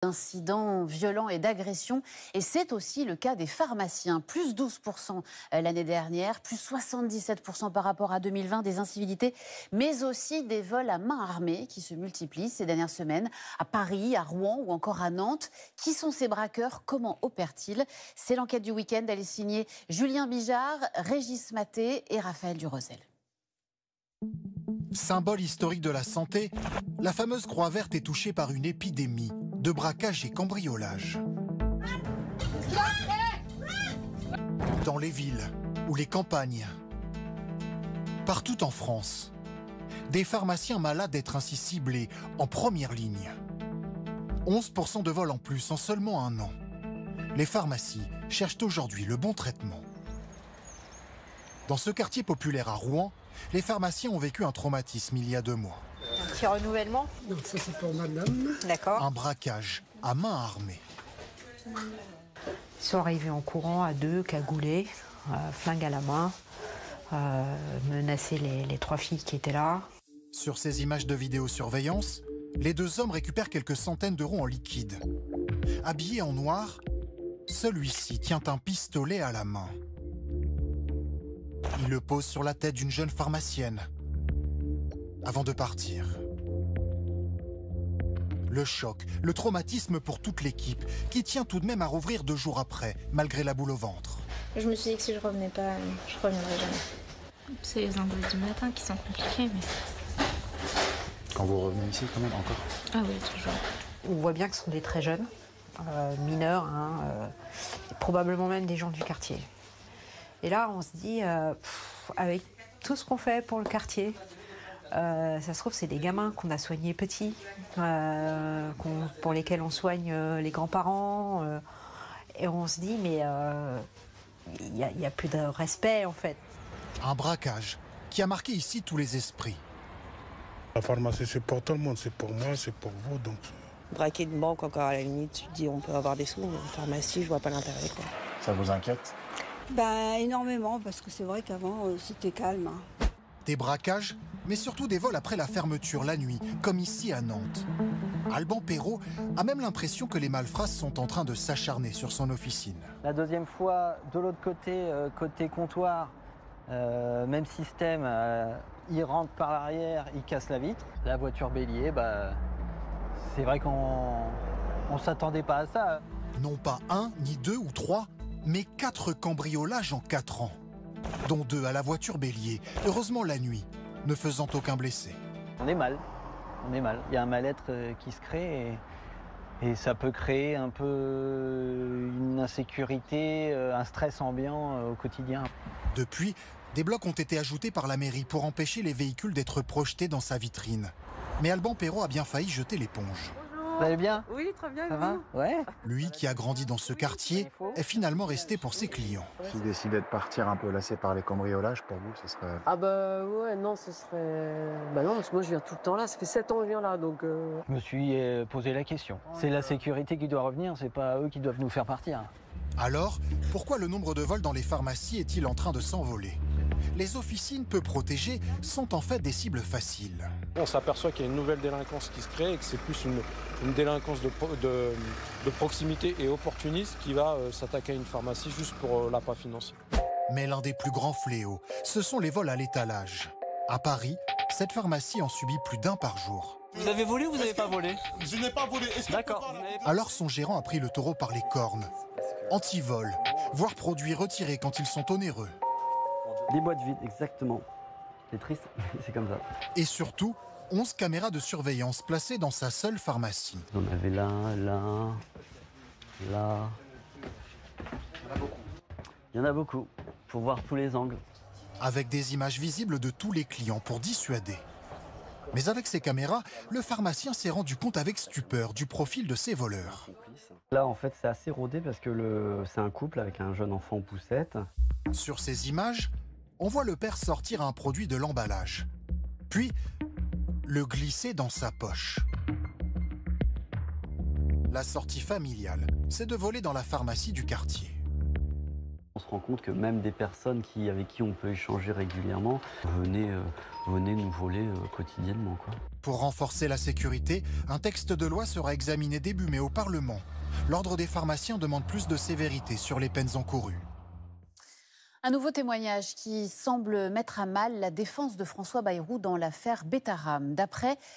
D'incidents violents et d'agressions. Et c'est aussi le cas des pharmaciens. Plus 12% l'année dernière, plus 77% par rapport à 2020, des incivilités, mais aussi des vols à main armée qui se multiplient ces dernières semaines à Paris, à Rouen ou encore à Nantes. Qui sont ces braqueurs? Comment opèrent-ils? C'est l'enquête du week-end. Elle est signée Julien Bijard, Régis Maté et Raphaël Durosel. Symbole historique de la santé, la fameuse Croix Verte est touchée par une épidémie de braquage et cambriolage. Dans les villes ou les campagnes, partout en France, des pharmaciens malades d'être ainsi ciblés en première ligne. 11% de vols en plus en seulement un an. Les pharmacies cherchent aujourd'hui le bon traitement. Dans ce quartier populaire à Rouen, les pharmaciens ont vécu un traumatisme il y a 2 mois. Un petit renouvellement? Non, ça c'est pour madame. D'accord. Un braquage à main armée. Ils sont arrivés en courant à 2, cagoulés, flingue à la main, menacer les 3 filles qui étaient là. Sur ces images de vidéosurveillance, les 2 hommes récupèrent quelques centaines d'euros en liquide. Habillé en noir, celui-ci tient un pistolet à la main. Il le pose sur la tête d'une jeune pharmacienne avant de partir. Le choc, le traumatisme pour toute l'équipe qui tient tout de même à rouvrir 2 jours après, malgré la boule au ventre. Je me suis dit que si je revenais pas, je reviendrais jamais. C'est les endroits du matin qui sont compliqués, mais... Quand vous revenez ici, quand même, encore? Ah oui, toujours. On voit bien que ce sont des très jeunes, mineurs, probablement même des gens du quartier. Et là, on se dit, avec tout ce qu'on fait pour le quartier, ça se trouve, c'est des gamins qu'on a soignés petits, pour lesquels on soigne les grands-parents. Et on se dit, mais il y a plus de respect, en fait. Un braquage qui a marqué ici tous les esprits. La pharmacie, c'est pour tout le monde, c'est pour moi, c'est pour vous. Donc... Braquer une banque, encore à la limite, tu te dis on peut avoir des sous, mais une pharmacie, je vois pas l'intérêt, quoi. Ça vous inquiète? Énormément, parce que c'est vrai qu'avant, c'était calme. Des braquages, mais surtout des vols après la fermeture la nuit, comme ici à Nantes. Alban Perrault a même l'impression que les malfrats sont en train de s'acharner sur son officine. La deuxième fois, de l'autre côté, côté comptoir, même système, il rentre par l'arrière, il casse la vitre. La voiture bélier, c'est vrai qu'on ne s'attendait pas à ça. Non pas 1, ni 2 ou 3, mais 4 cambriolages en 4 ans, dont 2 à la voiture bélier, heureusement la nuit, ne faisant aucun blessé. On est mal, Il y a un mal-être qui se crée et ça peut créer un peu une insécurité, un stress ambiant au quotidien. Depuis, des blocs ont été ajoutés par la mairie pour empêcher les véhicules d'être projetés dans sa vitrine. Mais Alban Perrault a bien failli jeter l'éponge. Vous allez bien? Oui, très bien. Ça va? Ouais. Lui, qui a grandi dans ce quartier, est finalement resté pour ses clients. S'il décidait de partir un peu lassé par les cambriolages, pour vous, ce serait... Ah ouais, non, ce serait... non, parce que moi je viens tout le temps là, ça fait 7 ans que je viens là, donc... Je me suis posé la question. C'est la sécurité qui doit revenir, c'est pas eux qui doivent nous faire partir. Alors, pourquoi le nombre de vols dans les pharmacies est-il en train de s'envoler? Les officines peu protégées sont en fait des cibles faciles. On s'aperçoit qu'il y a une nouvelle délinquance qui se crée et que c'est plus une délinquance de proximité et opportuniste qui va s'attaquer à une pharmacie juste pour l'appât financier. Mais l'un des plus grands fléaux, ce sont les vols à l'étalage. À Paris, cette pharmacie en subit plus d'1 par jour. Vous avez volé ou vous n'avez pas volé? Je n'ai pas volé. D'accord. Alors son gérant a pris le taureau par les cornes. Anti-vol, voire produits retirés quand ils sont onéreux. Des boîtes vides, exactement. C'est triste, mais c'est comme ça. Et surtout, 11 caméras de surveillance placées dans sa seule pharmacie. On en avait là. Il y en a beaucoup, pour voir tous les angles. Avec des images visibles de tous les clients pour dissuader. Mais avec ces caméras, le pharmacien s'est rendu compte avec stupeur du profil de ces voleurs. Là, en fait, c'est assez rodé parce que c'est un couple avec un jeune enfant en poussette. Sur ces images, on voit le père sortir un produit de l'emballage, puis le glisser dans sa poche. La sortie familiale, c'est de voler dans la pharmacie du quartier. On se rend compte que même des personnes avec qui on peut échanger régulièrement venaient nous voler quotidiennement, quoi. Pour renforcer la sécurité, un texte de loi sera examiné début mai au Parlement. L'Ordre des pharmaciens demande plus de sévérité sur les peines encourues. Un nouveau témoignage qui semble mettre à mal la défense de François Bayrou dans l'affaire Betharam. D'après